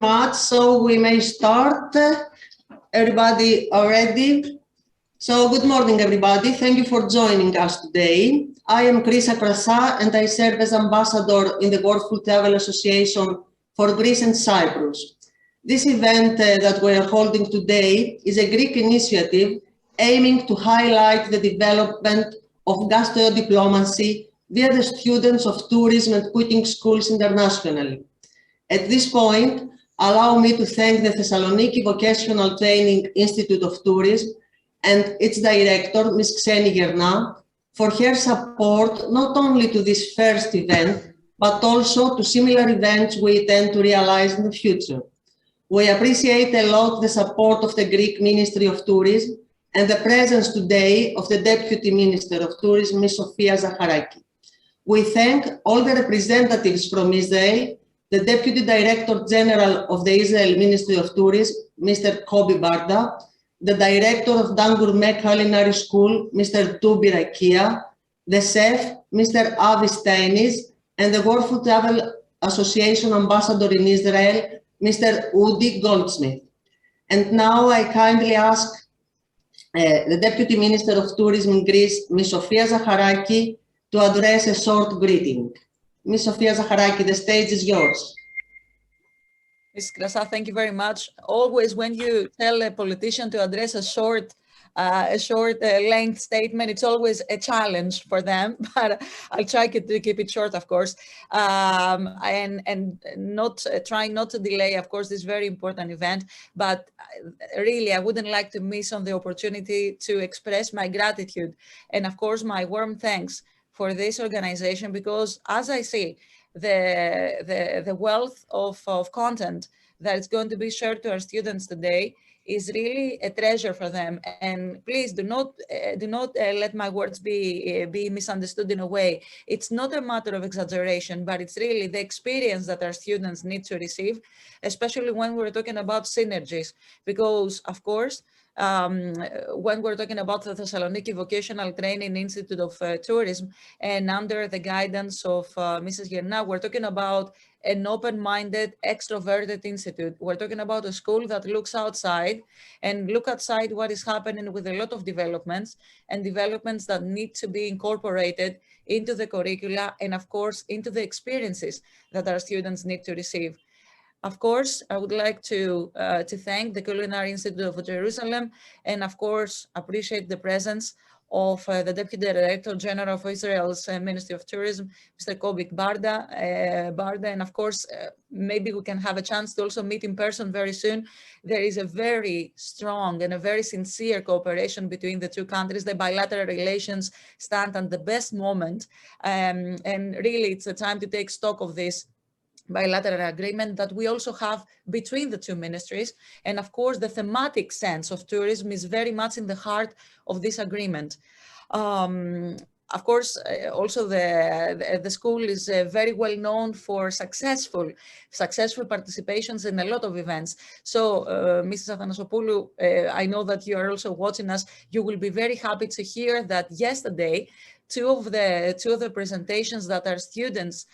much. So we may start. Everybody already? So good morning, everybody. Thank you for joining us today. I am Krisa Krasa, and I serve as ambassador in the World Food Travel Association for Greece and Cyprus. This event that we are holding today is a Greek initiative aiming to highlight the development of gastrodiplomacy via the students of tourism and cooking schools internationally. At this point, allow me to thank the Thessaloniki Vocational Training Institute of Tourism and its director, Ms. Xeni Gerna, for her support not only to this first event, but also to similar events we intend to realize in the future. We appreciate a lot the support of the Greek Ministry of Tourism and the presence today of the Deputy Minister of Tourism, Ms. Sofia Zacharaki. We thank all the representatives from Israel, the Deputy Director General of the Israel Ministry of Tourism, Mr. Kobi Barda, the Director of Dan Gourmet Culinary School, Mr. Dubi Rakia, the chef, Mr. Avi Steinis, and the World Food Travel Association Ambassador in Israel, Mr. Udi Goldsmith. And now I kindly ask the Deputy Minister of Tourism in Greece, Ms. Sofia Zacharaki, to address a short greeting. Ms. Sofia Zacharaki, the stage is yours. Ms. Krasa, thank you very much. Always when you tell a politician to address a short length statement, it's always a challenge for them, but I'll try to keep it short, of course, and not trying not to delay, of course, this very important event. But really, I wouldn't like to miss on the opportunity to express my gratitude and, of course, my warm thanks for this organization, because as I see, the wealth of content that is going to be shared to our students today is really a treasure for them. And please do not let my words be misunderstood in a way. It's not a matter of exaggeration, but it's really the experience that our students need to receive, especially when we're talking about synergies, because of course, when we're talking about the Thessaloniki Vocational Training Institute of Tourism and under the guidance of Mrs. Gerna, we're talking about an open-minded, extroverted institute. We're talking about a school that looks outside and look outside what is happening with a lot of developments and developments that need to be incorporated into the curricula and of course into the experiences that our students need to receive. Of course, I would like to thank the Culinary Institute of Jerusalem and, of course, appreciate the presence of the Deputy Director General of Israel's Ministry of Tourism, Mr. Kobi Barda, and of course, maybe we can have a chance to also meet in person very soon. There is a very strong and a very sincere cooperation between the two countries. The bilateral relations stand at the best moment, and really it's a time to take stock of this bilateral agreement that we also have between the two ministries. And of course, the thematic sense of tourism is very much in the heart of this agreement. Of course, also the school is very well known for successful participations in a lot of events. So, Mrs. Athanasopoulou, I know that you are also watching us. You will be very happy to hear that yesterday, two of the presentations that our students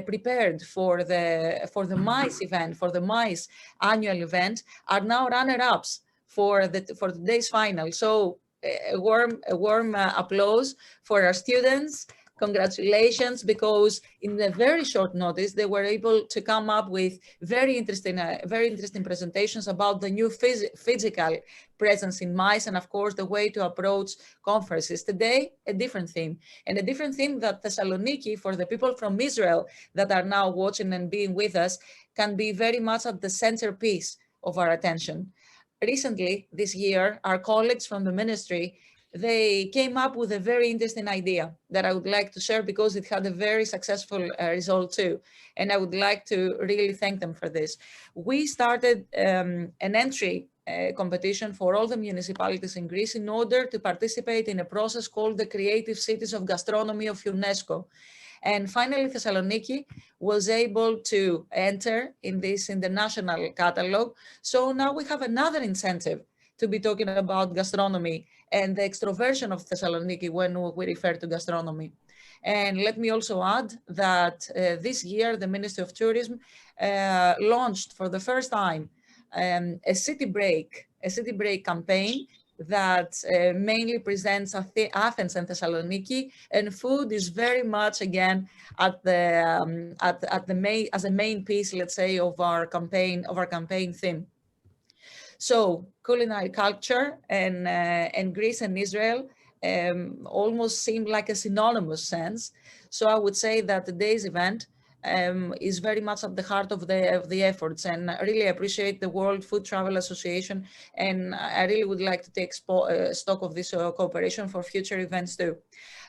prepared for the MICE event, for the MICE annual event, are now runner-ups for today's final. So a warm applause for our students. Congratulations, because in a very short notice, they were able to come up with very interesting presentations about the new physical presence in MICE and, of course, the way to approach conferences. Today, a different theme, and a different theme that Thessaloniki, for the people from Israel that are now watching and being with us, can be very much at the centerpiece of our attention. Recently, this year, our colleagues from the ministry, they came up with a very interesting idea that I would like to share because it had a very successful result too. And I would like to really thank them for this. We started an entry competition for all the municipalities in Greece in order to participate in a process called the Creative Cities of Gastronomy of UNESCO. And finally, Thessaloniki was able to enter in this international catalog. So now we have another incentive to be talking about gastronomy and the extroversion of Thessaloniki when we refer to gastronomy. And let me also add that this year, the Ministry of Tourism launched for the first time a city break campaign that mainly presents Athens and Thessaloniki, and food is very much again at the main piece, let's say, of our campaign theme. So culinary culture and Greece and Israel almost seem like a synonymous sense. So I would say that today's event is very much at the heart of the efforts, and I really appreciate the World Food Travel Association, and I really would like to take stock of this cooperation for future events too.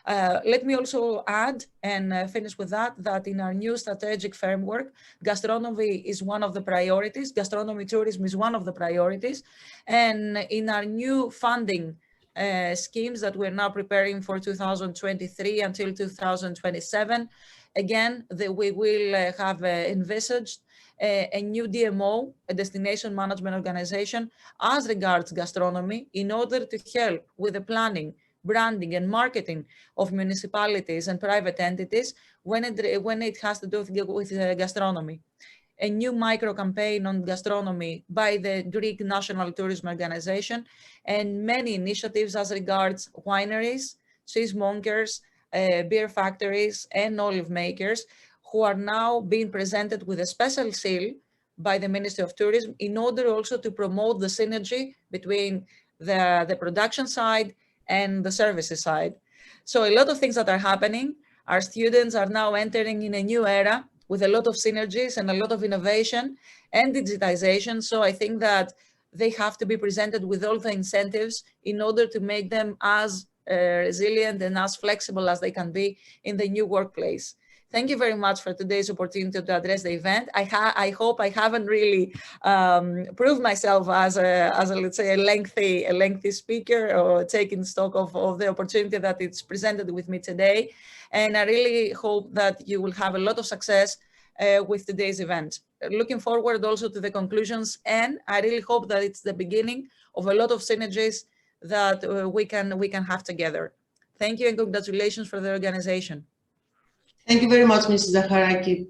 Let me also add and finish with that in our new strategic framework, gastronomy is one of the priorities, gastronomy tourism is one of the priorities, and in our new funding schemes that we're now preparing for 2023 until 2027, again, we will have envisaged a new DMO, a destination management organization, as regards gastronomy, in order to help with the planning, branding, and marketing of municipalities and private entities when it has to do with gastronomy. A new micro campaign on gastronomy by the Greek National Tourism Organization, and many initiatives as regards wineries, cheesemongers, beer factories, and olive makers, who are now being presented with a special seal by the Ministry of Tourism in order also to promote the synergy between the production side and the services side. So a lot of things that are happening. Our students are now entering in a new era with a lot of synergies and a lot of innovation and digitization. So I think that they have to be presented with all the incentives in order to make them as resilient and as flexible as they can be in the new workplace. Thank you very much for today's opportunity to address the event. I hope I haven't really proved myself as a let's say a lengthy speaker, or taking stock of the opportunity that it's presented with me today. And I really hope that you will have a lot of success with today's event. Looking forward also to the conclusions, and I really hope that it's the beginning of a lot of synergies that we can have together. Thank you and congratulations for the organization. Thank you very much, Mrs. Zacharaki.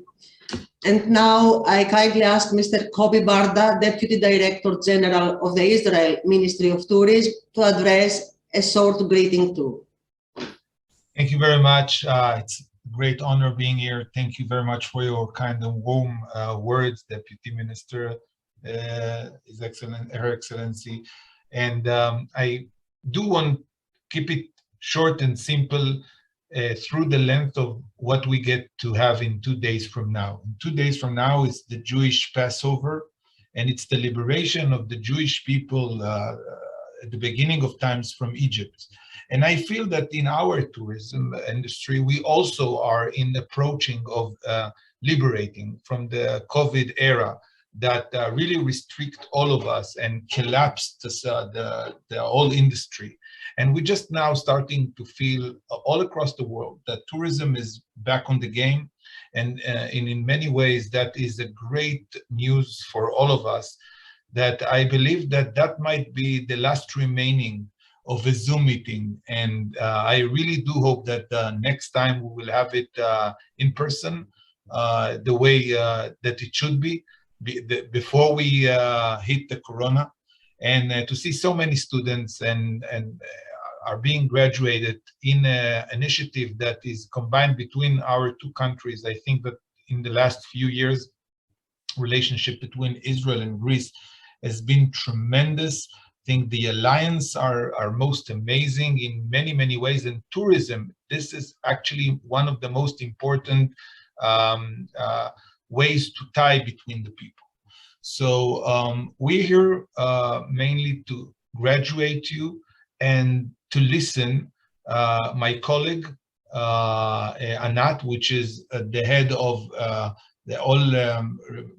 And now I kindly ask Mr. Kobi Barda, Deputy Director General of the Israel Ministry of Tourism, to address a short greeting too. Thank you very much. It's a great honor being here. Thank you very much for your kind and warm words, Deputy Minister, His Excellency, Her Excellency. And I do want to keep it short and simple through the length of what we get to have in 2 days from now. 2 days from now is the Jewish Passover, and it's the liberation of the Jewish people at the beginning of times from Egypt. And I feel that in our tourism industry, we also are in the approaching of liberating from the COVID era that really restrict all of us and collapsed the whole industry. And we're just now starting to feel all across the world that tourism is back on the game. And in many ways, that is a great news for all of us, that I believe that might be the last remaining of a Zoom meeting. And I really do hope that next time we will have it in person, the way that it should be, before we hit the corona. And to see so many students and are being graduated in an initiative that is combined between our two countries. I think that in the last few years, relationship between Israel and Greece has been tremendous. I think the alliance are most amazing in many, many ways. And tourism, this is actually one of the most important ways to tie between the people. So we're here mainly to graduate you and to listen. My colleague, Anat, which is the head of the all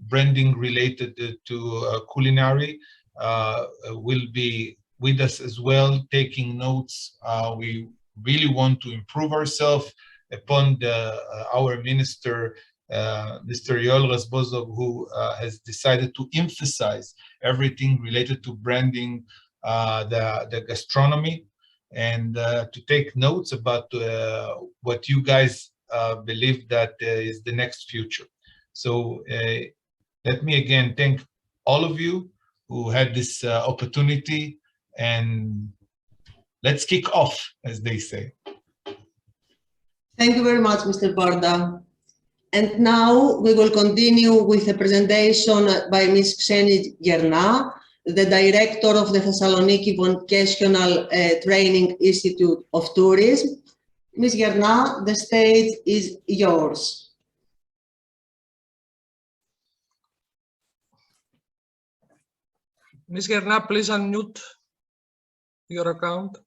branding related to culinary, will be with us as well, taking notes. We really want to improve ourselves upon our minister, Mr. Yoel Razbozov, who has decided to emphasize everything related to branding the gastronomy. and to take notes about what you guys believe that is the next future. So let me again thank all of you who had this opportunity, and let's kick off, as they say. Thank you very much, Mr. Barda. And now we will continue with a presentation by Ms. Kseni Gerna, the director of the Thessaloniki Vocational Training Institute of Tourism. Ms. Gerna, the stage is yours. Ms. Gerna, please unmute your account.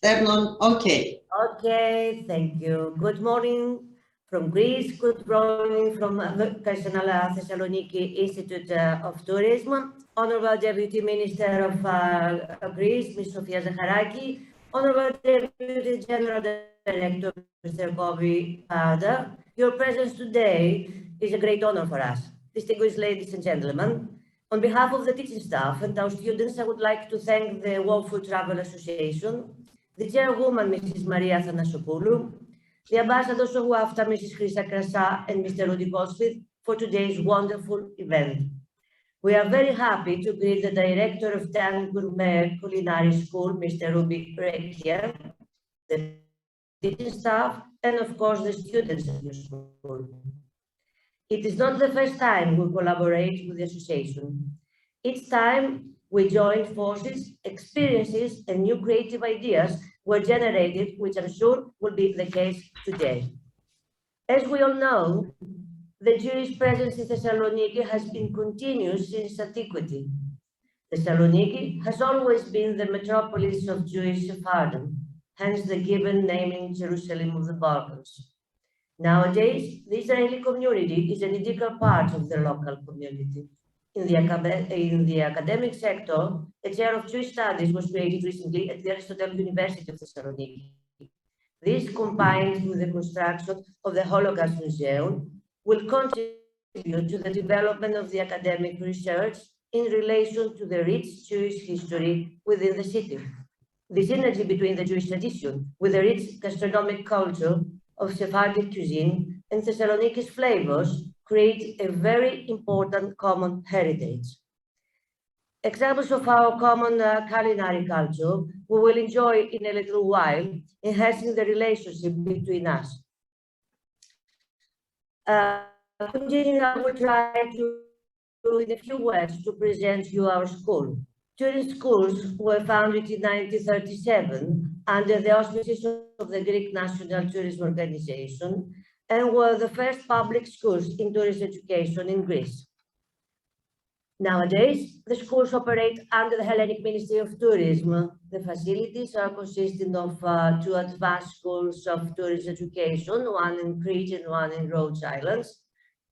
Turn on, okay. Okay, thank you. Good morning from Greece. Good morning from Thessaloniki Institute of Tourism. Honorable Deputy Minister of Greece, Ms. Sofia Zacharaki. Honorable Deputy General Director, Mr. Bobby Barda. Your presence today is a great honor for us. Distinguished ladies and gentlemen, on behalf of the teaching staff and our students, I would like to thank the World Food Travel Association, the chairwoman, Mrs. Maria Thanasopoulou, the ambassadors of WAFTA, Mrs. Chrisa Krasa and Mr. Rudy Gosford, for today's wonderful event. We are very happy to greet the director of Dan Gourmet Culinary School, Mr. Ruby Rekia, the teaching staff, and of course the students of your school. It is not the first time we collaborate with the association. Each time we joined forces, experiences, and new creative ideas were generated, which I'm sure will be the case today. As we all know, the Jewish presence in Thessaloniki has been continuous since antiquity. Thessaloniki has always been the metropolis of Jewish Sephardim, hence the given naming Jerusalem of the Balkans. Nowadays, the Israeli community is an integral part of the local community. In the academic sector, a chair of Jewish studies was created recently at the Aristotle University of Thessaloniki. This, combined with the construction of the Holocaust Museum, will contribute to the development of the academic research in relation to the rich Jewish history within the city. The synergy between the Jewish tradition with the rich gastronomic culture of Sephardic cuisine and Thessaloniki's flavors create a very important common heritage. Examples of our common culinary culture we will enjoy in a little while, enhancing the relationship between us. Continuing, I will try to, in a few words, to present you our school. Tourist schools were founded in 1937 under the auspices of the Greek National Tourism Organization and were the first public schools in tourist education in Greece. Nowadays, the schools operate under the Hellenic Ministry of Tourism. The facilities are consisting of two advanced schools of tourist education, one in Crete and one in Rhodes Islands,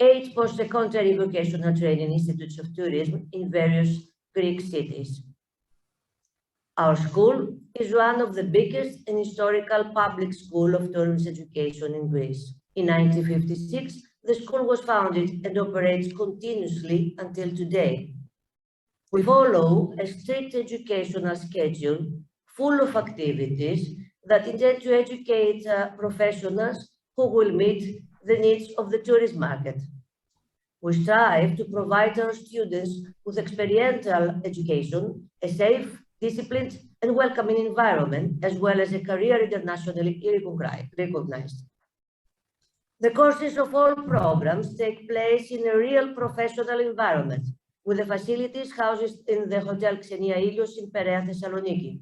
8 post-secondary vocational training institutes of tourism in various Greek cities. Our school is one of the biggest and historical public school of tourism education in Greece. In 1956, the school was founded and operates continuously until today. We follow a strict educational schedule full of activities that intend to educate professionals who will meet the needs of the tourist market. We strive to provide our students with experiential education, a safe, disciplined, and welcoming environment, as well as a career internationally recognized. The courses of all programs take place in a real professional environment, with the facilities housed in the Hotel Xenia Ilios in Perea, Thessaloniki.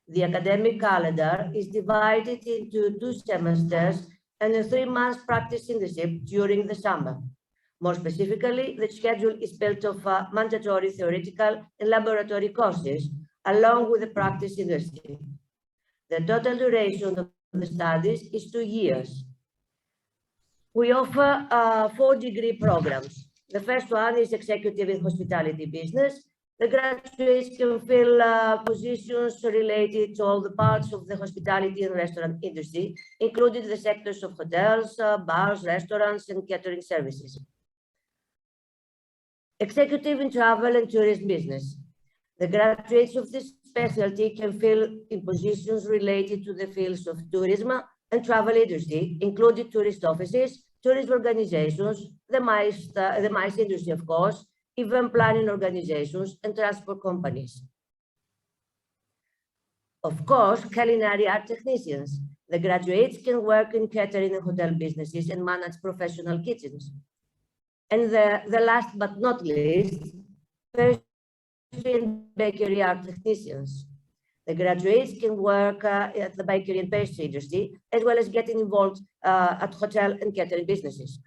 The academic calendar is divided into 2 semesters and a 3-month practice internship during the summer. More specifically, the schedule is built of mandatory theoretical and laboratory courses, along with the practice internship. The total duration of the studies is 2 years. We offer 4 degree programs. The first one is Executive in Hospitality Business. The graduates can fill positions related to all the parts of the hospitality and restaurant industry, including the sectors of hotels, bars, restaurants, and catering services. Executive in Travel and Tourism Business. The graduates of this specialty can fill in positions related to the fields of tourism and travel industry, including tourist offices, tourist organizations, the MICE industry, of course, event planning organizations, and transport companies. Of course, culinary art technicians. The graduates can work in catering and hotel businesses and manage professional kitchens. And the last but not least, pastry and bakery art technicians. The graduates can work at the bakery and pastry industry, as well as getting involved at hotel and catering businesses.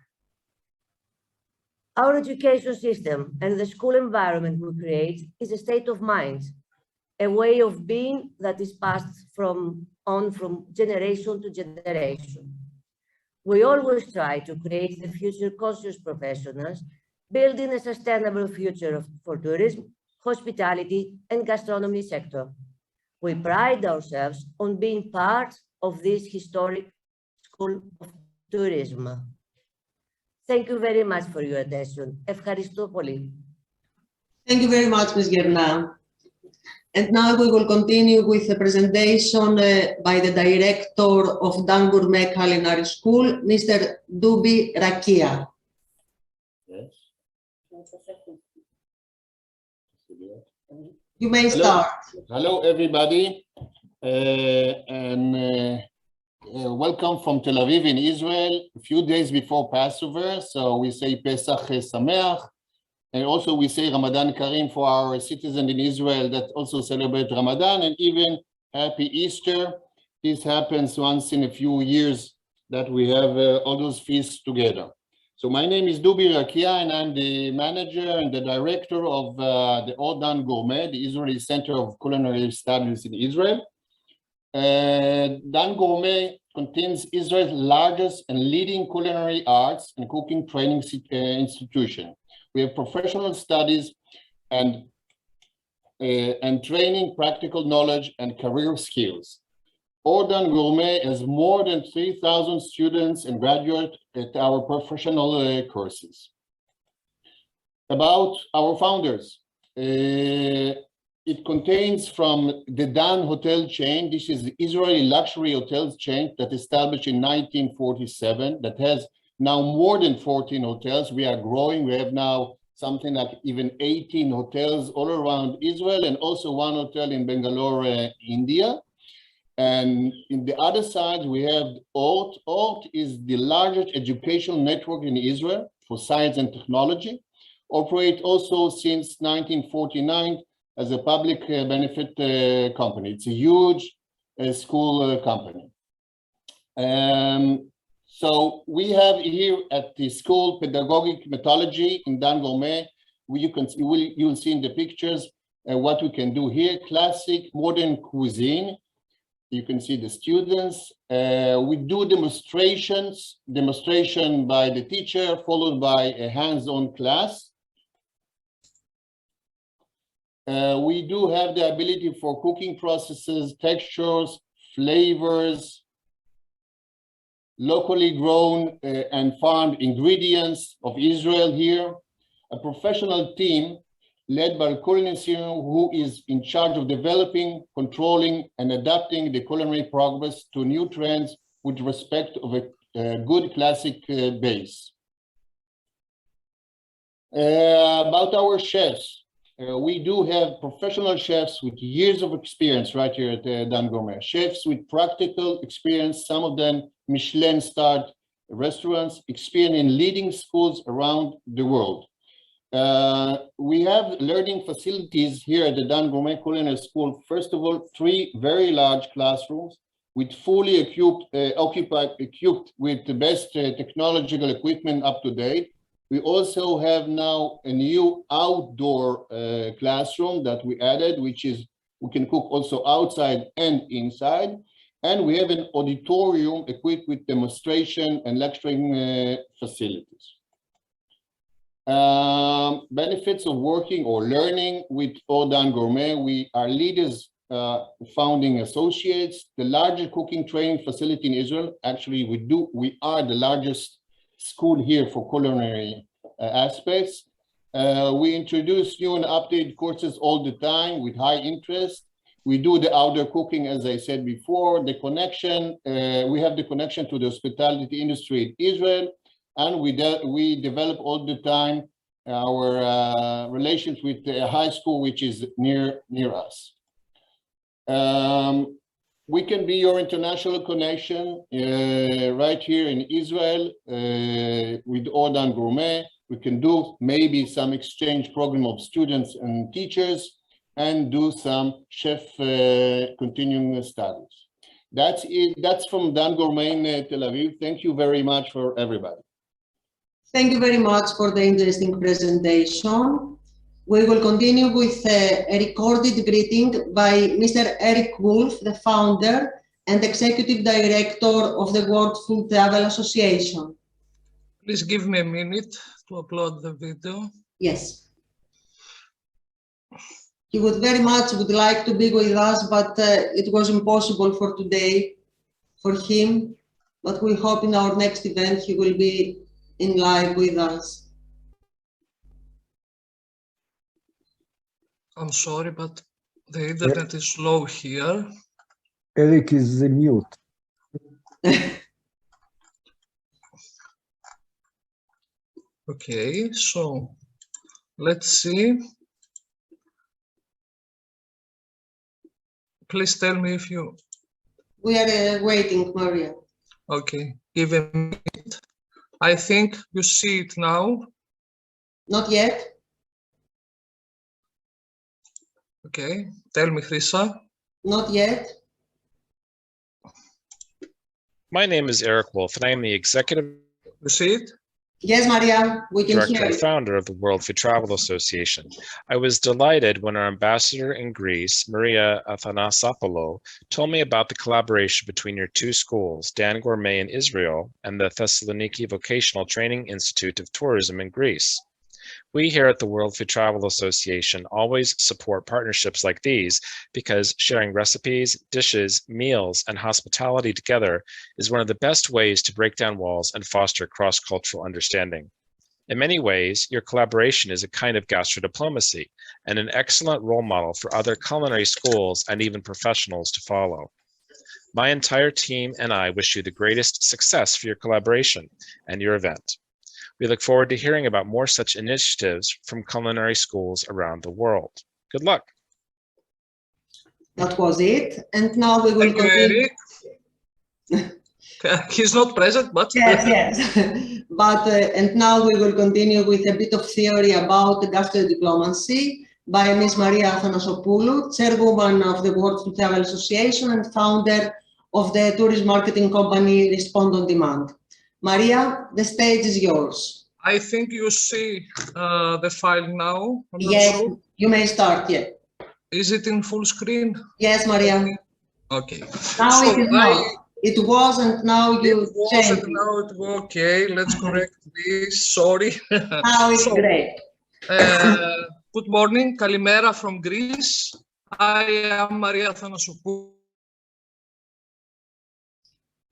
Our education system and the school environment we create is a state of mind, a way of being that is passed from generation to generation. We always try to create the future conscious professionals, building a sustainable future for tourism, hospitality, and gastronomy sector. We pride ourselves on being part of this historic school of tourism. Thank you very much for your attention. Ευχαριστώ πολύ. Thank you very much, Ms. Gerna. And now we will continue with the presentation by the director of Dan Gourmet Culinary School, Mr. Zacharaki. Yes. You may start. Hello, everybody, and welcome from Tel Aviv in Israel. A few days before Passover, so we say Pesach Sameach, and also we say Ramadan Kareem for our citizens in Israel that also celebrate Ramadan, and even Happy Easter. This happens once in a few years that we have all those feasts together. So my name is Zacharaki, and I'm the manager and the director of the Dan Gourmet, the Israeli Center of Culinary Studies in Israel. Dan Gourmet contains Israel's largest and leading culinary arts and cooking training institution. We have professional studies and training, practical knowledge, and career skills. Dan Gourmet has more than 3,000 students and graduates at our professional courses. About our founders, it contains from the Dan hotel chain. This is the Israeli luxury hotels chain that established in 1947 that has now more than 14 hotels. We are growing. We have now something like even 18 hotels all around Israel, and also one hotel in Bangalore, India. And in the other side, we have ORT. ORT is the largest educational network in Israel for science and technology. Operate also since 1949 as a public benefit company. It's a huge school company. So we have here at the school pedagogic methodology in Dan Gourmet. You will see in the pictures what we can do here. Classic modern cuisine. You can see the students. We do demonstration by the teacher, followed by a hands-on class. We do have the ability for cooking processes, textures, flavors, locally grown and farmed ingredients of Israel here. A professional team led by a culinary who is in charge of developing, controlling, and adapting the culinary progress to new trends with respect of a good classic base. About our chefs, we do have professional chefs with years of experience right here at Dan Gourmet. Chefs with practical experience, some of them Michelin-starred restaurants, experience in leading schools around the world. We have learning facilities here at the Dan Gourmet Culinary School. First of all, 3 very large classrooms with fully equipped with the best technological equipment up to date. We also have now a new outdoor classroom that we added, which is we can cook also outside and inside. And we have an auditorium equipped with demonstration and lecturing facilities. Benefits of working or learning with Dan Gourmet. We are leaders, founding associates, the largest cooking training facility in Israel. Actually, we are the largest school here for culinary aspects. We introduce new and updated courses all the time with high interest. We do the outdoor cooking, as I said before, the connection, we have the connection to the hospitality industry in Israel, and we develop all the time our relations with the high school, which is near us. We can be your international connection right here in Israel with Ordan Gourmet. We can do maybe some exchange program of students and teachers and do some chef continuing studies. That's it. That's from Dan Gourmet in Tel Aviv. Thank you very much for everybody. Thank you very much for the interesting presentation. We will continue with a recorded greeting by Mr. Eric Wolf, the founder and executive director of the World Food Travel Association. Please give me a minute to upload the video. Yes. He would like to be with us, but it was impossible for today for him. But we hope in our next event he will be in live with us. I'm sorry, but the internet is slow here. Eric is mute. Okay, so let's see. Please tell me if you... We are waiting, Maria. Okay, give a minute. I think you see it now. Not yet. Okay, tell me, Chrissa. Not yet. My name is Eric Wolf, and I am the executive You see it? Yes, Maria, we can director hear and you. founder of the World Food Travel Association. I was delighted when our ambassador in Greece, Maria Athanasopoulos, told me about the collaboration between your two schools, Dan Gourmet in Israel and the Thessaloniki Vocational Training Institute of Tourism in Greece. We here at the World Food Travel Association always support partnerships like these because sharing recipes, dishes, meals, and hospitality together is one of the best ways to break down walls and foster cross-cultural understanding. In many ways, your collaboration is a kind of gastrodiplomacy and an excellent role model for other culinary schools and even professionals to follow. My entire team and I wish you the greatest success for your collaboration and your event. We look forward to hearing about more such initiatives from culinary schools around the world. Good luck. That was it. And now we will continue. He's not present, but... Yes. But, and now we will continue with a bit of theory about gastrodiplomacy by Ms. Maria Athanasopoulos, chairwoman of the World Food Travel Association and founder of the tourism marketing company Respond on Demand. Maria, the stage is yours. I think you see the file now. Yes, sure. You may start, yeah. Is it in full screen? Yes, Maria. Okay. Now So it is not. It was and now you change. Now it was okay. Let's correct this. Sorry. Now it's great. Good morning. Kalimera from Greece. I am Maria Athanasopoulos.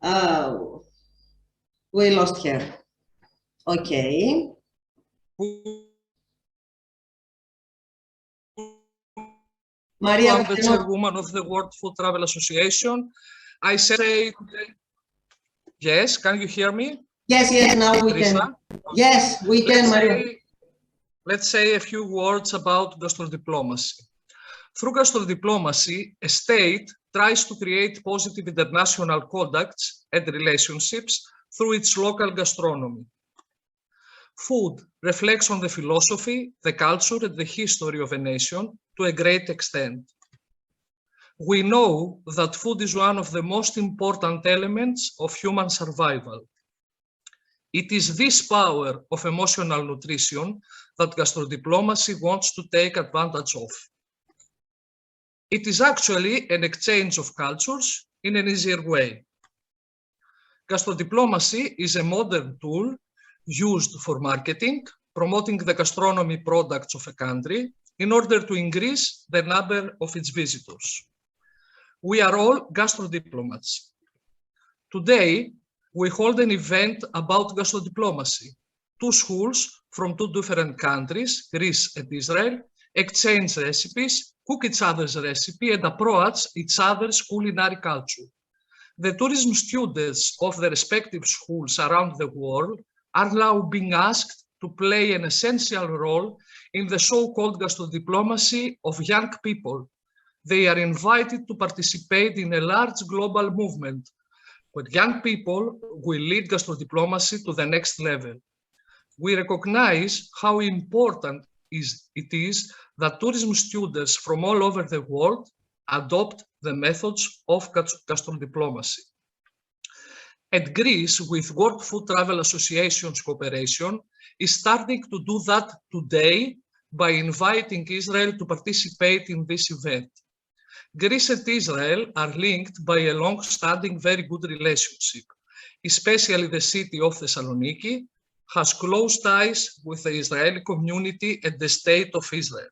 Oh, we lost her. Okay. Maria, I'm the chairwoman of the World Food Travel Association. I say today, yes, can you hear me? Yes, now we can. Yes, we can, Maria. Let's say a few words about gastrodiplomacy. Through gastrodiplomacy, a state tries to create positive international contacts and relationships through its local gastronomy. Food reflects on the philosophy, the culture, and the history of a nation to a great extent. We know that food is one of the most important elements of human survival. It is this power of emotional nutrition that gastrodiplomacy wants to take advantage of. It is actually an exchange of cultures in an easier way. Gastrodiplomacy is a modern tool used for marketing, promoting the gastronomy products of a country in order to increase the number of its visitors. We are all gastrodiplomats. Today, we hold an event about gastrodiplomacy. Two schools from two different countries, Greece and Israel, exchange recipes, cook each other's recipe, and approach each other's culinary culture. The tourism students of the respective schools around the world are now being asked to play an essential role in the so-called gastrodiplomacy of young people. They are invited to participate in a large global movement where young people will lead gastrodiplomacy to the next level. We recognize how important it is that tourism students from all over the world adopt the methods of gastrodiplomacy. And Greece, with World Food Travel Association's cooperation, is starting to do that today by inviting Israel to participate in this event. Greece and Israel are linked by a long-standing, very good relationship, especially the city of Thessaloniki has close ties with the Israeli community and the state of Israel.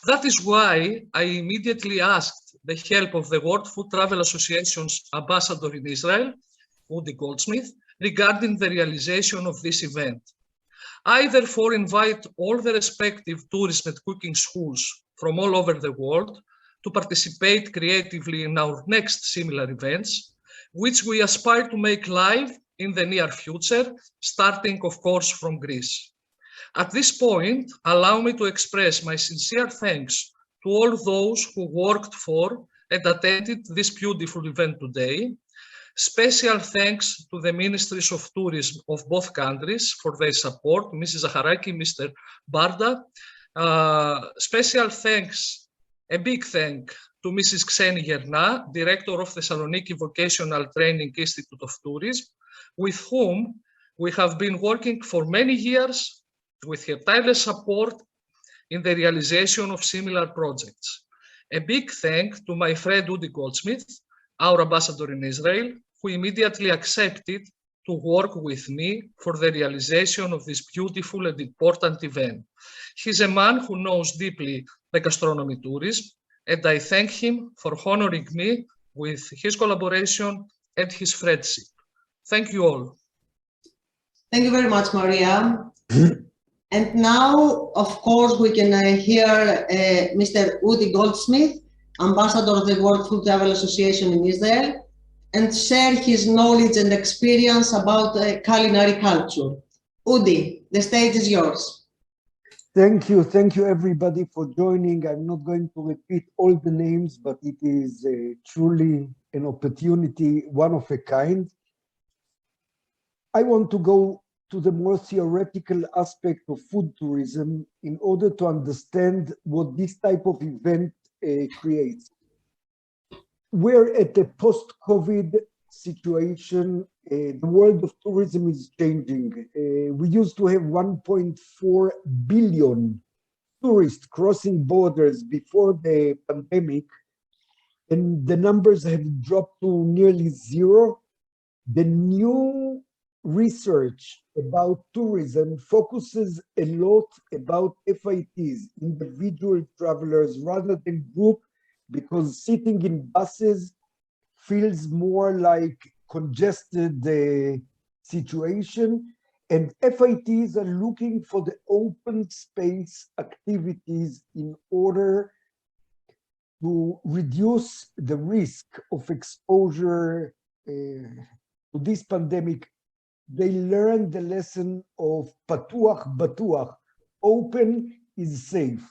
That is why I immediately asked the help of the World Food Travel Association's ambassador in Israel, Udi Goldsmith, regarding the realization of this event. I therefore invite all the respective tourism and cooking schools from all over the world to participate creatively in our next similar events, which we aspire to make live in the near future, starting, of course, from Greece. At this point, allow me to express my sincere thanks to all those who worked for and attended this beautiful event today. Special thanks to the Ministries of Tourism of both countries for their support, Mrs. Zacharaki, Mr. Barda. Special thanks, a big thank to Mrs. Xeni Gerna, Director of Thessaloniki Vocational Training Institute of Tourism, with whom we have been working for many years with her tireless support in the realization of similar projects. A big thank to my friend Udi Goldsmith, our ambassador in Israel, who immediately accepted to work with me for the realization of this beautiful and important event. He's a man who knows deeply the gastronomy tourism, and I thank him for honoring me with his collaboration and his friendship. Thank you all. Thank you very much, Maria. And now, of course, we can hear Mr. Udi Goldsmith, Ambassador of the World Food Travel Association in Israel, and share his knowledge and experience about culinary culture. Udi, the stage is yours. Thank you everybody for joining. I'm not going to repeat all the names, but it is truly an opportunity, one of a kind. I want to go to the more theoretical aspect of food tourism in order to understand what this type of event creates. We're at a post-COVID situation. The world of tourism is changing. We used to have 1.4 billion tourists crossing borders before the pandemic, and the numbers have dropped to nearly zero. The new research about tourism focuses a lot about FITs, individual travelers, rather than group, because sitting in buses feels more like congested situation, and FITs are looking for the open space activities in order to reduce the risk of exposure to this pandemic. They learned the lesson of patuach batuach, open is safe.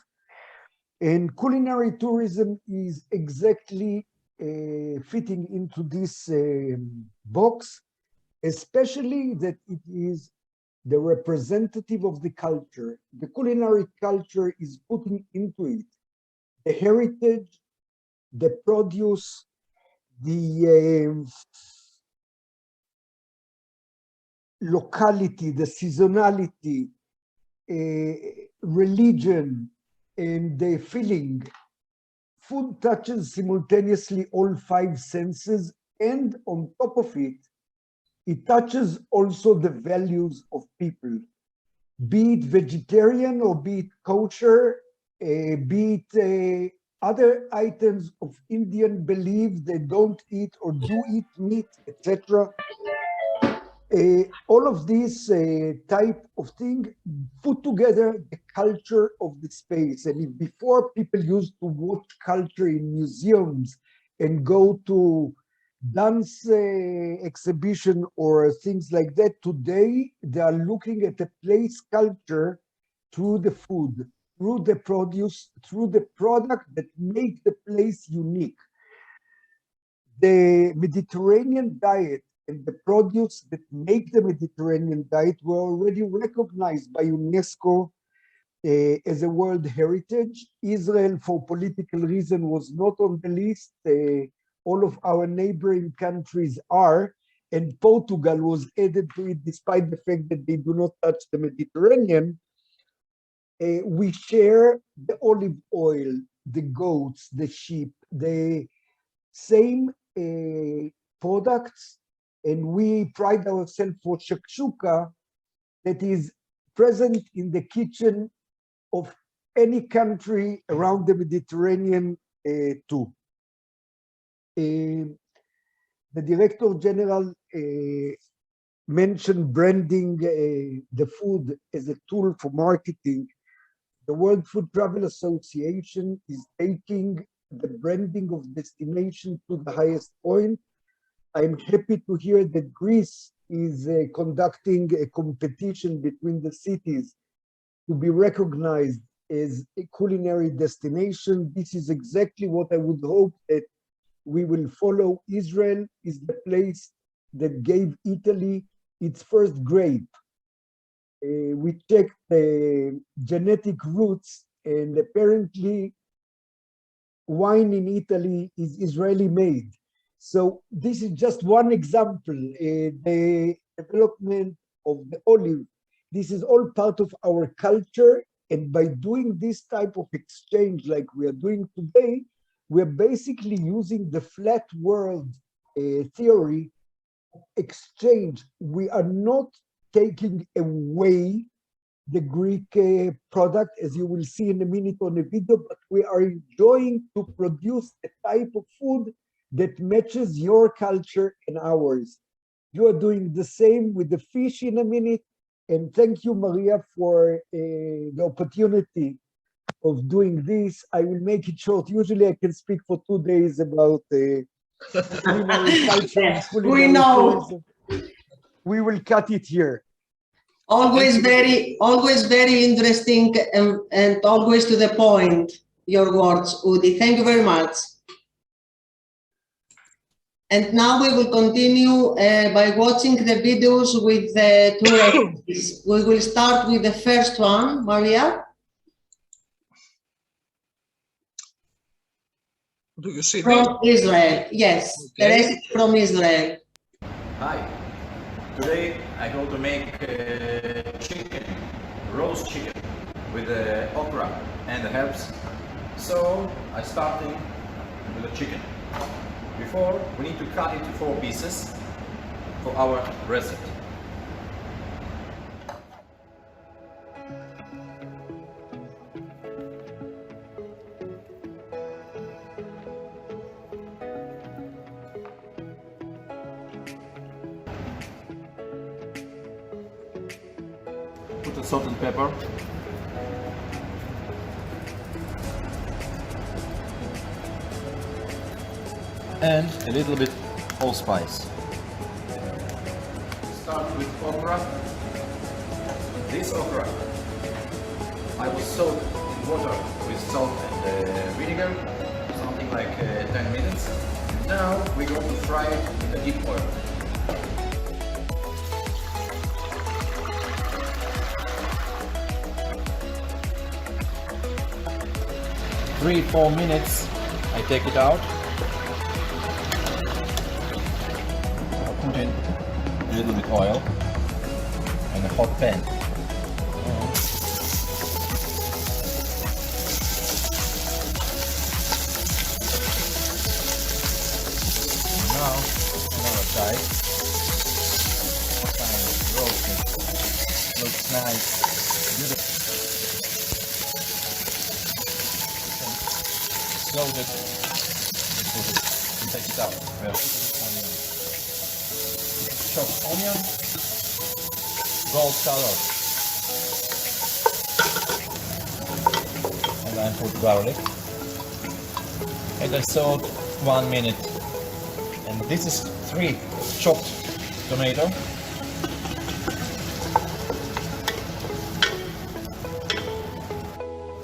And culinary tourism is exactly fitting into this box, especially that it is the representative of the culture. The culinary culture is putting into it the heritage, the produce, the locality, the seasonality, religion, and the feeling. Food touches simultaneously all five senses, and on top of it, it touches also the values of people, be it vegetarian or be it kosher, be it other items of Indian belief they don't eat or do eat meat, etc. All of these type of thing put together the culture of the space. And if before people used to watch culture in museums and go to dance exhibition or things like that, today they are looking at the place culture through the food, through the produce, through the product that make the place unique. The Mediterranean diet and the produce that make the Mediterranean diet were already recognized by UNESCO as a World Heritage. Israel, for political reason, was not on the list. All of our neighboring countries are, and Portugal was added to it despite the fact that they do not touch the Mediterranean. We share the olive oil, the goats, the sheep, the same products, and we pride ourselves for shakshuka that is present in the kitchen of any country around the Mediterranean too. The Director General mentioned branding the food as a tool for marketing. The World Food Travel Association is taking the branding of destination to the highest point. I'm happy to hear that Greece is conducting a competition between the cities to be recognized as a culinary destination. This is exactly what I would hope that we will follow. Israel is the place that gave Italy its first grape. We checked the genetic roots, and apparently wine in Italy is Israeli made. So this is just one example. The development of the olive, this is all part of our culture. And by doing this type of exchange like we are doing today, we're basically using the flat world theory exchange. We are not taking away the Greek product, as you will see in a minute on a video, but we are enjoying to produce a type of food that matches your culture and ours. You are doing the same with the fish in a minute. And thank you, Maria, for the opportunity of doing this. I will make it short. Usually I can speak for 2 days about culinary culture and culinary we know. tourism. We will cut it here. Always very interesting and always to the point, your words, Udi. Thank you very much. And now we will continue by watching the videos with the two recipes. We will start with the first one, Maria. Do you see From Israel, yes, okay. The recipe from Israel. Hi, today I go to make chicken, roast chicken with the okra and the herbs. So I starting with the chicken. Before, we need to cut into 4 pieces for our recipe. Put the salt and pepper. And a little bit allspice. Start with okra. This okra I will soak in water with salt and vinegar, something like 10 minutes. Now we're going to fry it in a deep oil. Three, 4 minutes, I take it out. Put in a little bit oil in a hot pan. Now, another side. Kind of roasting. Looks nice. Beautiful. So that we take it out. Well, chopped onion, gold color. And I put garlic. And I saute 1 minute. And this is 3 chopped tomato.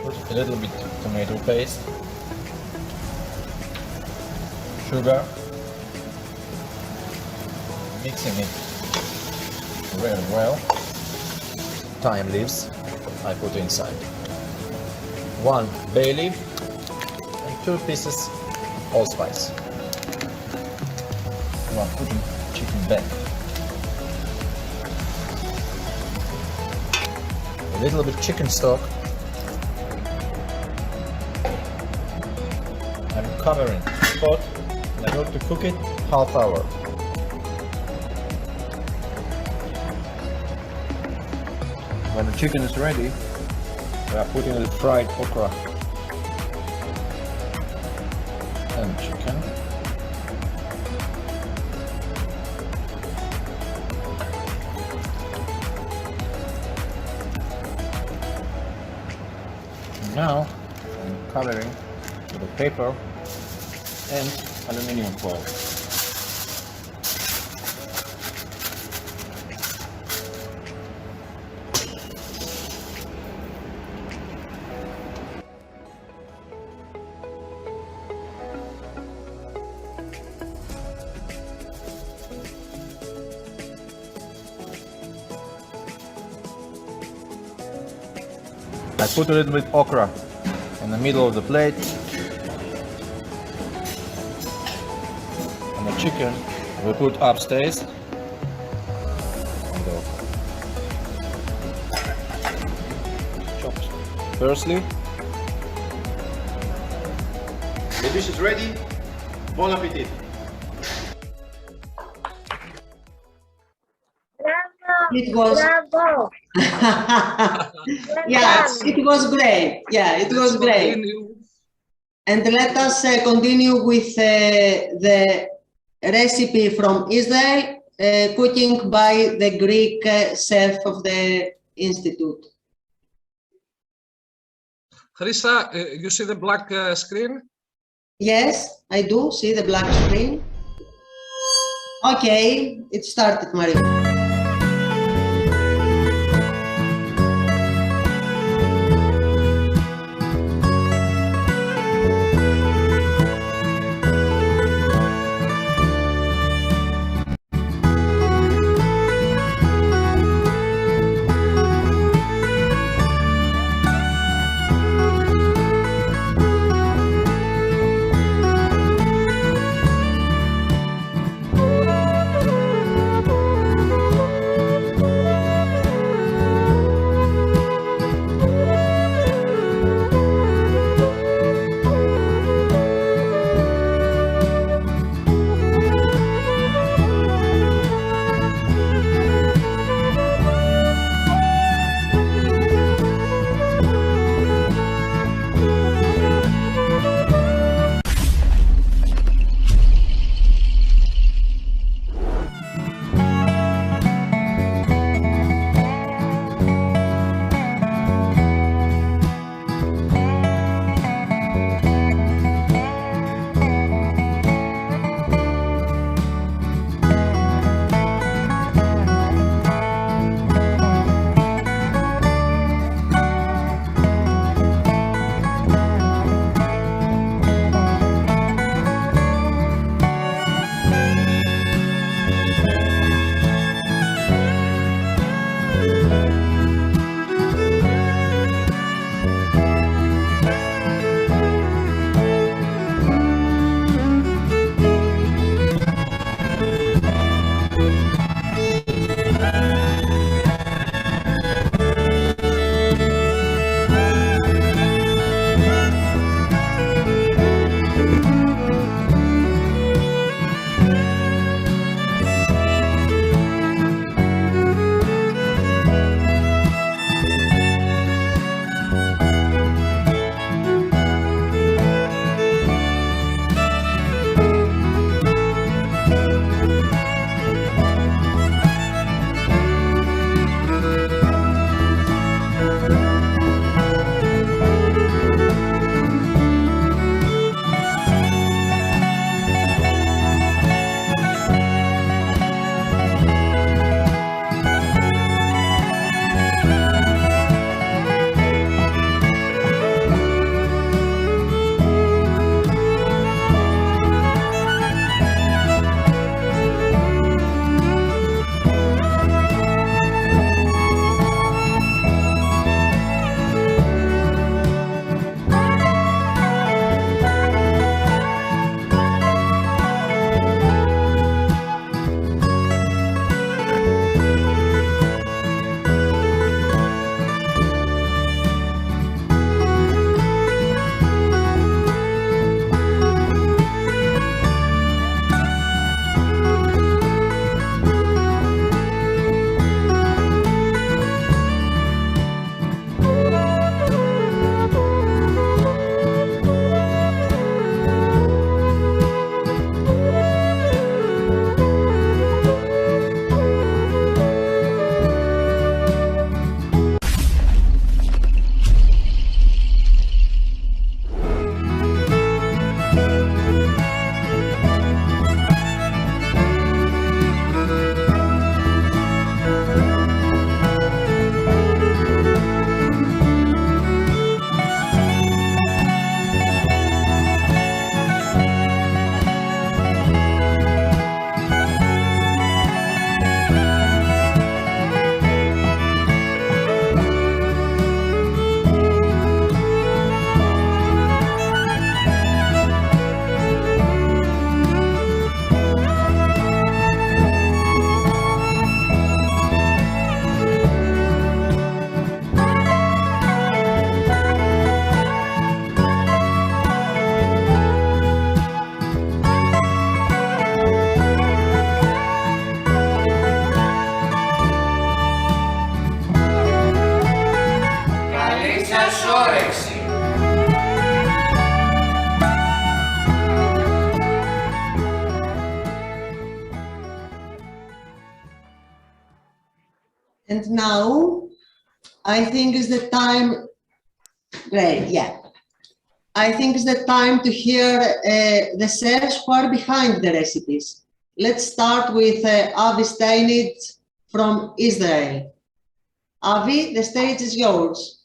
Put a little bit tomato paste. Sugar. Mixing it very well. Thyme leaves I put inside. 1 bay leaf and 2 pieces allspice. Now I'm putting chicken back. A little bit chicken stock. I'm covering the pot and I'm going to cook it half hour. When the chicken is ready, we are putting the fried okra and chicken. Now I'm covering with the paper and aluminium foil. I put a little bit okra in the middle of the plate, and the chicken we put upstairs. Chopped parsley. The dish is ready. Bon appetit. It was. Yes, it was great. Yeah, it was great. And let us continue with the recipe from Israel, cooking by the Greek chef of the Institute. Chrisa, you see the black screen? Yes, I do see the black screen. Okay, it started, Maria. And now, I think is the time, great, yeah. I think it's the time to hear the chefs who are behind the recipes. Let's start with Avi Steinitz from Israel. Avi, the stage is yours.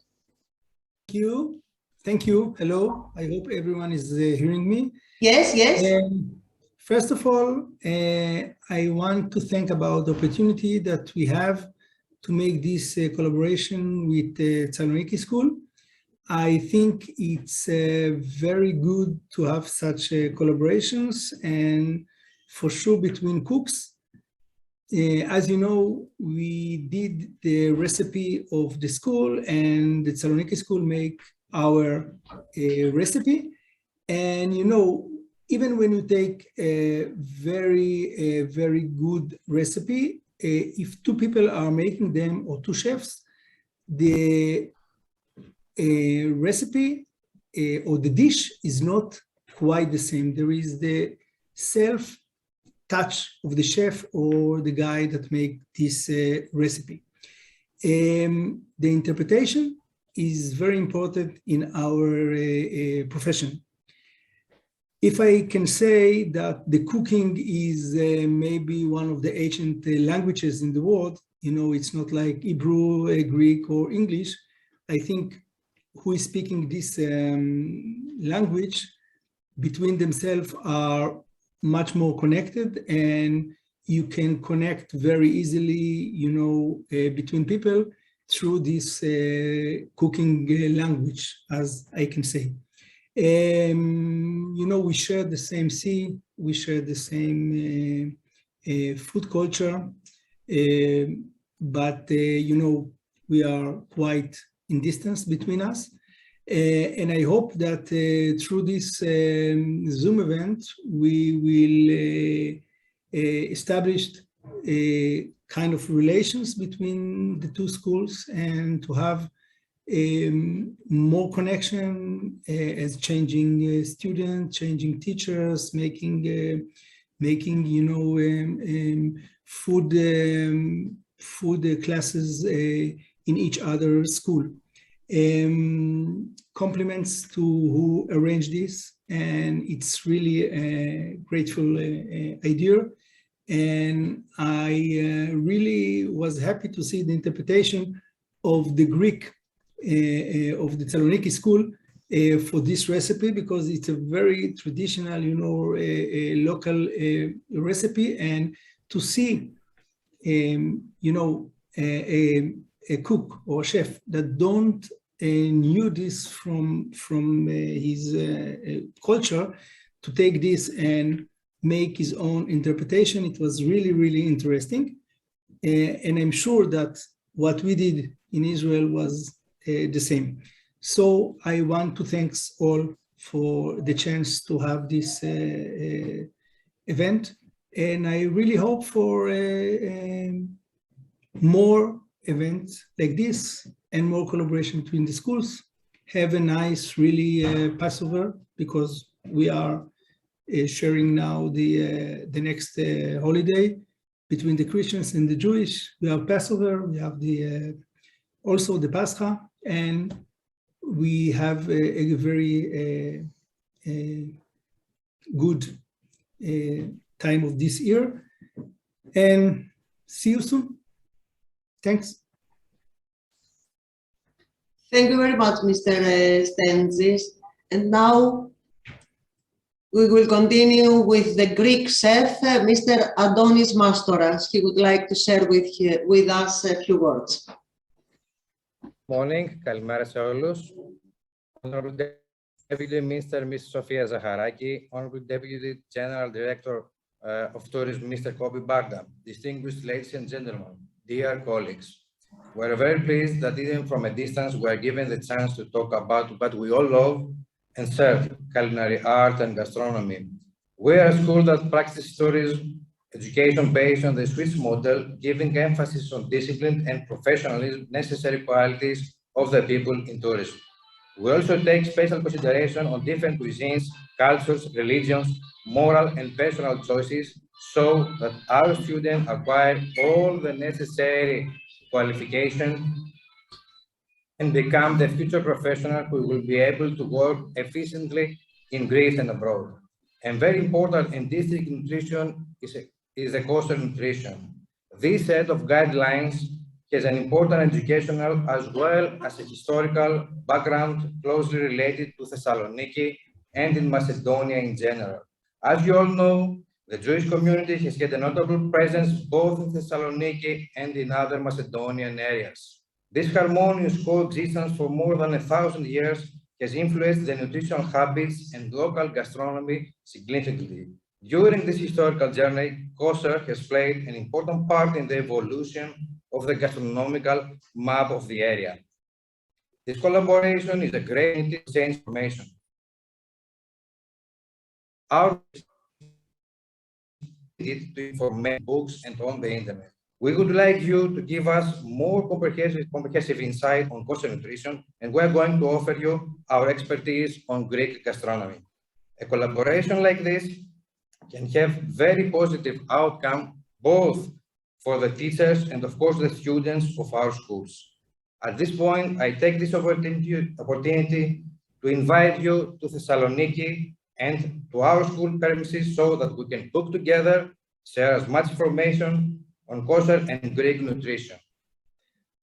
Thank you. Thank you. Hello. I hope everyone is hearing me. Yes, yes. First of all, I want to thank about the opportunity that we have to make this collaboration with the Zacharaki School. I think it's very good to have such collaborations, and for sure between cooks. As you know, we did the recipe of the school, and the Zacharaki School make our recipe. And you know, even when you take a very good recipe, if two people are making them, or two chefs, the recipe or the dish is not quite the same. There is the self-touch of the chef or the guy that make this recipe. The interpretation is very important in our profession. If I can say that the cooking is maybe one of the ancient languages in the world, you know, it's not like Hebrew, Greek, or English. I think who is speaking this language between themselves are much more connected, and you can connect very easily, you know, between people through this cooking language, as I can say. You know, we share the same sea, we share the same food culture, but you know, we are quite in distance between us. And I hope that through this Zoom event, we will establish a kind of relations between the two schools, and to have more connection as changing students, changing teachers, making you know, food classes in each other's school. Compliments to who arranged this, and it's really a grateful idea. And I really was happy to see the interpretation of the Greek of the Thessaloniki school for this recipe, because it's a very traditional, you know, a local recipe. And to see, you know, a cook or a chef that don't knew this from his culture, to take this and make his own interpretation, it was really interesting. And I'm sure that what we did in Israel was the same. So I want to thank all for the chance to have this event, and I really hope for more events like this and more collaboration between the schools. Have a nice, really Passover, because we are sharing now the next holiday between the Christians and the Jewish. We have Passover, we have the also the Pascha, and we have a very good time of this year. And see you soon. Thanks. Thank you very much, Mr. Steinitz. And now we will continue with the Greek chef, Mr. Adonis Mastoras. He would like to share with us a few words. Morning, καλημέρα σε όλους. Honorable Deputy Minister, Ms. Sofia Zacharaki, Honorable Deputy General Director of Tourism, Mr. Kobi Bagda, distinguished ladies and gentlemen, dear colleagues. We're very pleased that even from a distance, we are given the chance to talk about what we all love and serve, culinary art and gastronomy. We are a school that practices tourism education based on the Swiss model, giving emphasis on discipline and professionalism, necessary qualities of the people in tourism. We also take special consideration on different cuisines, cultures, religions, moral and personal choices, so that our students acquire all the necessary qualification, and become the future professional who will be able to work efficiently in Greece and abroad. And very important in district nutrition is a kosher nutrition. This set of guidelines has an important educational as well as a historical background closely related to Thessaloniki and in Macedonia in general. As you all know, the Jewish community has had a notable presence both in Thessaloniki and in other Macedonian areas. This harmonious coexistence for more than 1,000 years has influenced the nutritional habits and local gastronomy significantly. During this historical journey, kosher has played an important part in the evolution of the gastronomical map of the area. This collaboration is a great transformation. Our to information books and on the internet. We would like you to give us more comprehensive insight on kosher nutrition, and we're going to offer you our expertise on Greek gastronomy. A collaboration like this can have very positive outcome both for the teachers and of course the students of our schools. At this point, I take this opportunity to invite you to Thessaloniki and to our school premises so that we can book together, share as much information on kosher and Greek nutrition.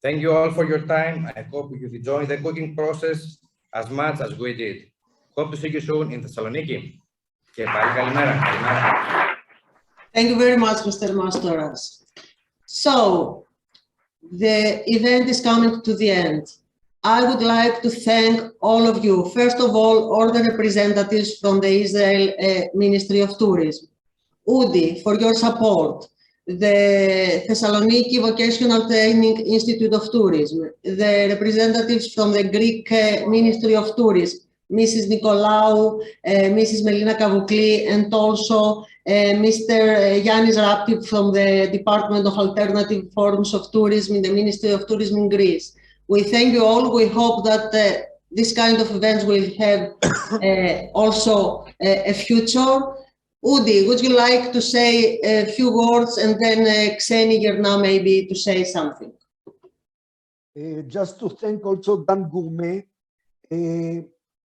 Thank you all for your time. I hope you enjoyed the cooking process as much as we did. Hope to see you soon in Thessaloniki. Thank you very much, Mr. Mastoras. So, the event is coming to the end. I would like to thank all of you. First of all the representatives from the Israel Ministry of Tourism. Udi, for your support. The Thessaloniki Vocational Training Institute of Tourism. The representatives from the Greek Ministry of Tourism. Mrs. Nicolaou, Mrs. Melina Kavoukli, and also Mr. Yannis Rapti from the Department of Alternative Forms of Tourism in the Ministry of Tourism in Greece. We thank you all. We hope that this kind of events will have also a future. Udi, would you like to say a few words, and then Xeni Gerna maybe to say something? Just to thank also Dan Gourmet.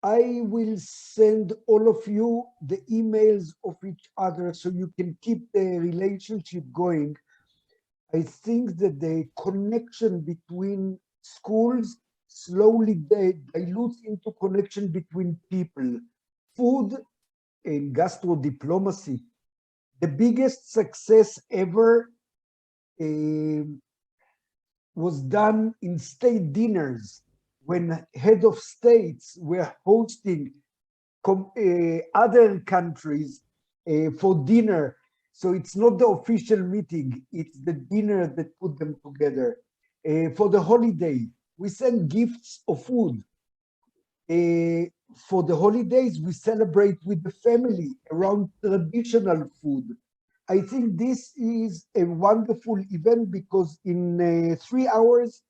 I will send all of you the emails of each other so you can keep the relationship going. I think that the connection between schools slowly dilutes into connection between people. Food and gastrodiplomacy. The biggest success ever was done in state dinners, when head of states were hosting other countries for dinner. So it's not the official meeting, it's the dinner that put them together. For the holiday, we send gifts of food. For the holidays, we celebrate with the family around traditional food. I think this is a wonderful event because in 3 hours,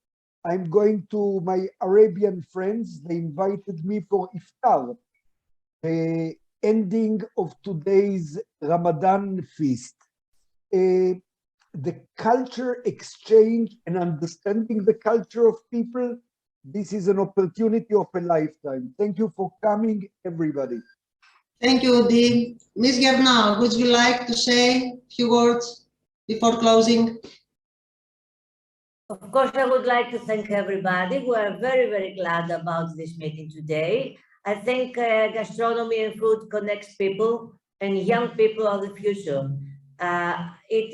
I'm going to my Arabian friends. They invited me for iftar, the ending of today's Ramadan feast. The culture exchange and understanding the culture of people, this is an opportunity of a lifetime. Thank you for coming, everybody. Thank you, Udi. Ms. Gerna, would you like to say a few words before closing? Of course, I would like to thank everybody. We are very, very glad about this meeting today. I think gastronomy and food connects people, and young people are the future. It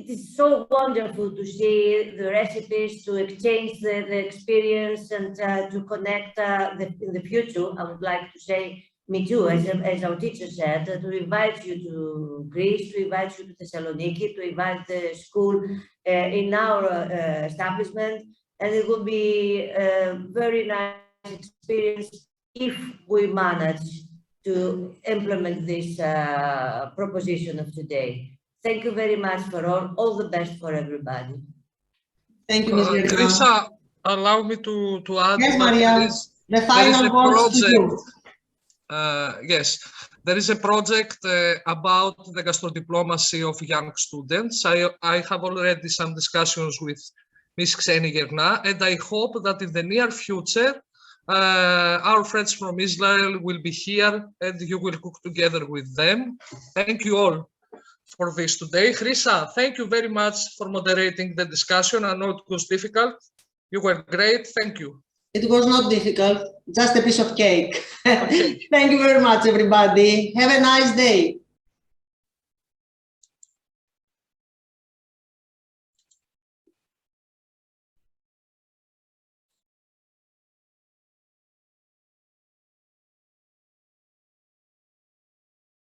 is so wonderful to see the recipes, to exchange the experience, and to connect in the future. I would like to say, me too, as our teacher said, to invite you to Greece, to invite you to Thessaloniki, to invite the school in our establishment. And it will be a very nice experience if we manage to implement this proposition of today. Thank you very much for all the best for everybody. Thank you, Ms. Gerna. Krisa, allow me to add. Yes, Maria, the final words to you. Yes, there is a project about the gastrodiplomacy of young students. I have already some discussions with Miss Xeni Gerna, and I hope that in the near future, our friends from Israel will be here and you will cook together with them. Thank you all for this today. Chrisa, thank you very much for moderating the discussion. I know it was difficult. You were great. Thank you. It was not difficult, just a piece of cake. Thank you very much, everybody. Have a nice day.